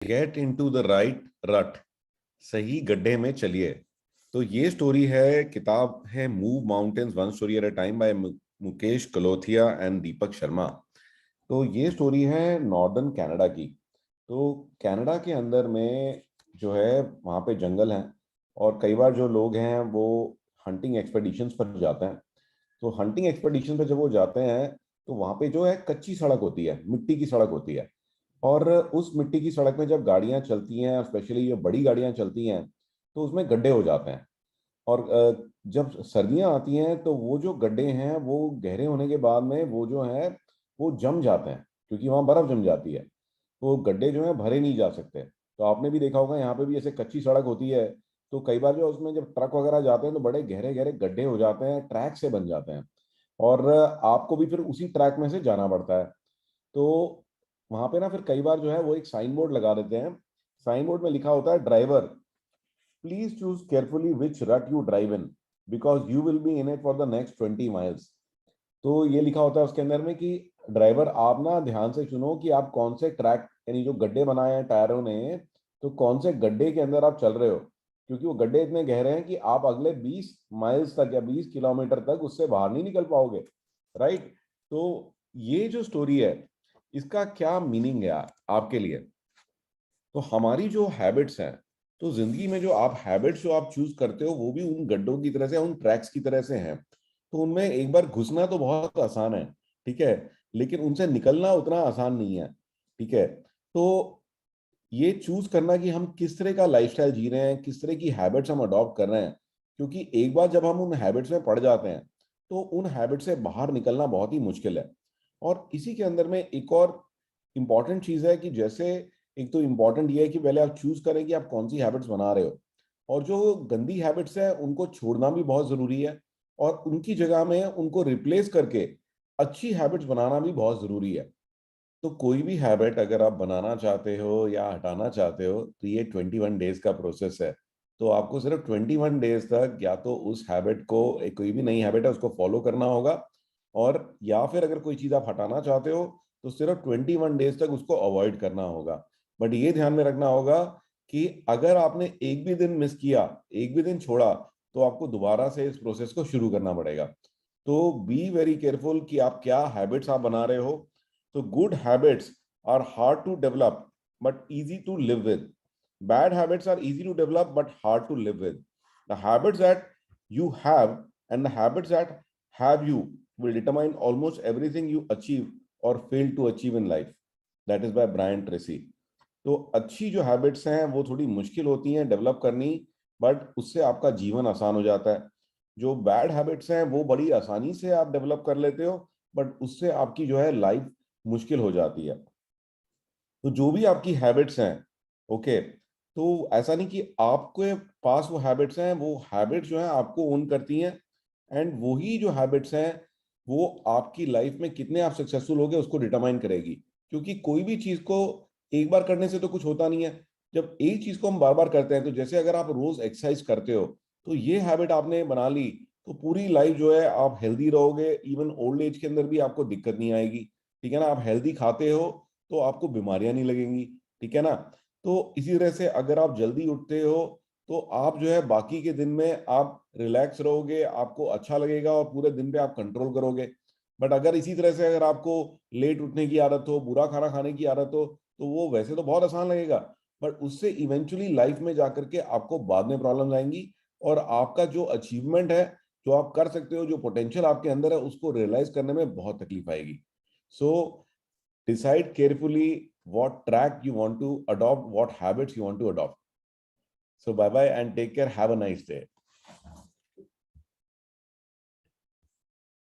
Get into the right रट, सही गड्ढे में चलिए। तो ये स्टोरी है, किताब है move mountains one story at a time by Mukesh Kalothia and Deepak Sharma. तो ये स्टोरी है नॉर्दर्न कनाडा की। तो कनाडा के अंदर में जो है वहाँ पे जंगल हैं, और कई बार जो लोग हैं वो हंटिंग एक्सपेडिशंस पर जाते हैं। तो हंटिंग एक्सपेडिशन पर जब वो जाते हैं तो वहाँ पे जो है कच्ची सड़क होती है, मिट्टी की सड़क होती है। और उस मिट्टी की सड़क में जब गाड़ियां चलती हैं, स्पेशली ये बड़ी गाड़ियां चलती हैं, तो उसमें गड्ढे हो जाते हैं। और जब सर्दियां आती हैं तो वो जो गड्ढे हैं वो गहरे होने के बाद में वो जो है वो जम जाते हैं, क्योंकि वहाँ बर्फ जम जाती है। तो गड्ढे जो है भरे नहीं जा सकते। तो आपने भी देखा होगा यहाँ पे भी ऐसे कच्ची सड़क होती है, तो कई बार जो उसमें जब ट्रक वगैरह जाते हैं तो बड़े गहरे गहरे गड्ढे हो जाते हैं, ट्रैक से बन जाते हैं। और आपको भी फिर उसी ट्रैक में से जाना पड़ता है। तो वहां पे ना फिर कई बार जो है वो एक साइन बोर्ड लगा देते हैं। साइन बोर्ड में लिखा होता है, ड्राइवर प्लीज चूज केयरफुली विच रट you drive in, because you will be in it for the next 20 miles. तो ये लिखा होता है उसके अंदर में कि ड्राइवर आप ना ध्यान से सुनो कि आप कौन से ट्रैक, यानी जो गड्ढे बनाए हैं टायरों ने, तो कौन से गड्ढे के अंदर आप चल रहे हो, क्योंकि वो गड्ढे इतने गहरे हैं कि आप अगले 20 माइल्स तक या 20 किलोमीटर तक उससे बाहर नहीं निकल पाओगे। राइट। तो ये जो स्टोरी है, इसका क्या मीनिंग है आपके लिए? तो हमारी जो हैबिट्स हैं, तो जिंदगी में जो आप हैबिट्स जो आप चूज करते हो वो भी उन गड्ढों की तरह से, उन ट्रैक्स की तरह से हैं। तो उनमें एक बार घुसना तो बहुत आसान है, ठीक है, लेकिन उनसे निकलना उतना आसान नहीं है। ठीक है। तो ये चूज करना कि हम किस तरह का लाइफस्टाइल जी रहे हैं, किस तरह की हैबिट्स हम अडॉप्ट कर रहे हैं, क्योंकि एक बार जब हम उन हैबिट्स में पड़ जाते हैं तो उन हैबिट से बाहर निकलना बहुत ही मुश्किल है। और इसी के अंदर में एक और इम्पॉर्टेंट चीज है कि जैसे, एक तो इम्पॉर्टेंट ये है कि पहले आप चूज करें कि आप कौन सी हैबिट्स बना रहे हो, और जो गंदी हैबिट्स है उनको छोड़ना भी बहुत जरूरी है, और उनकी जगह में उनको रिप्लेस करके अच्छी हैबिट्स बनाना भी बहुत जरूरी है। तो कोई भी हैबिट अगर आप बनाना चाहते हो या हटाना चाहते हो तो ये 21 डेज का प्रोसेस है। तो आपको सिर्फ 21 डेज तक या तो उस हैबिट को, एक कोई भी नई हैबिट है उसको फॉलो करना होगा, और या फिर अगर कोई चीज़ आप हटाना चाहते हो तो सिर्फ 21 डेज तक उसको अवॉइड करना होगा। बट ये ध्यान में रखना होगा कि अगर आपने एक भी दिन मिस किया, एक भी दिन छोड़ा, तो आपको दोबारा से इस प्रोसेस को शुरू करना पड़ेगा। तो बी वेरी केयरफुल कि आप क्या हैबिट्स आप बना रहे हो। तो good habits are hard to develop but easy to live with. Bad habits are easy to develop but hard to live with. The habits that you have and the habits that have you will determine almost everything you achieve or fail to achieve in life. That is by Brian Tracy. तो अच्छी जो habits हैं वो थोड़ी मुश्किल होती हैं develop करनी, बट उससे आपका जीवन आसान हो जाता है। जो बैड हैबिट्स हैं वो बड़ी आसानी से आप डेवलप कर लेते हो, बट उससे आपकी जो है लाइफ मुश्किल हो जाती है। तो जो भी आपकी हैबिट्स हैं, ओके, तो ऐसा नहीं कि आपके पास वो हैबिट्स हैं, वो हैबिट्स जो हैं आपको ओन करती हैं। एंड वही जो हैबिट्स हैं वो आपकी लाइफ में कितने आप सक्सेसफुल होगे उसको डिटरमाइन करेगी। क्योंकि कोई भी चीज को एक बार करने से तो कुछ होता नहीं है। जब एक चीज को हम बार बार करते हैं, तो जैसे अगर आप रोज एक्सरसाइज करते हो, तो ये हैबिट आपने बना ली, तो पूरी लाइफ जो है आप हेल्दी रहोगे, इवन ओल्ड एज के अंदर भी आपको दिक्कत नहीं आएगी। ठीक है ना, आप हेल्दी खाते हो तो आपको बीमारियां नहीं लगेंगी। ठीक है ना। तो इसी तरह से अगर आप जल्दी उठते हो तो आप जो है बाकी के दिन में आप रिलैक्स रहोगे, आपको अच्छा लगेगा और पूरे दिन पे आप कंट्रोल करोगे। बट अगर इसी तरह से अगर आपको लेट उठने की आदत हो, बुरा खाना खाने की आदत हो, तो वो वैसे तो बहुत आसान लगेगा, बट उससे इवेंचुअली लाइफ में जाकर के आपको बाद में प्रॉब्लम आएंगी, और आपका जो अचीवमेंट है, जो आप कर सकते हो, जो पोटेंशियल आपके अंदर है, उसको रियलाइज करने में बहुत तकलीफ आएगी। सो decide carefully what track you want to adopt, what habits you want to adopt. So bye bye and take care. Have a nice day.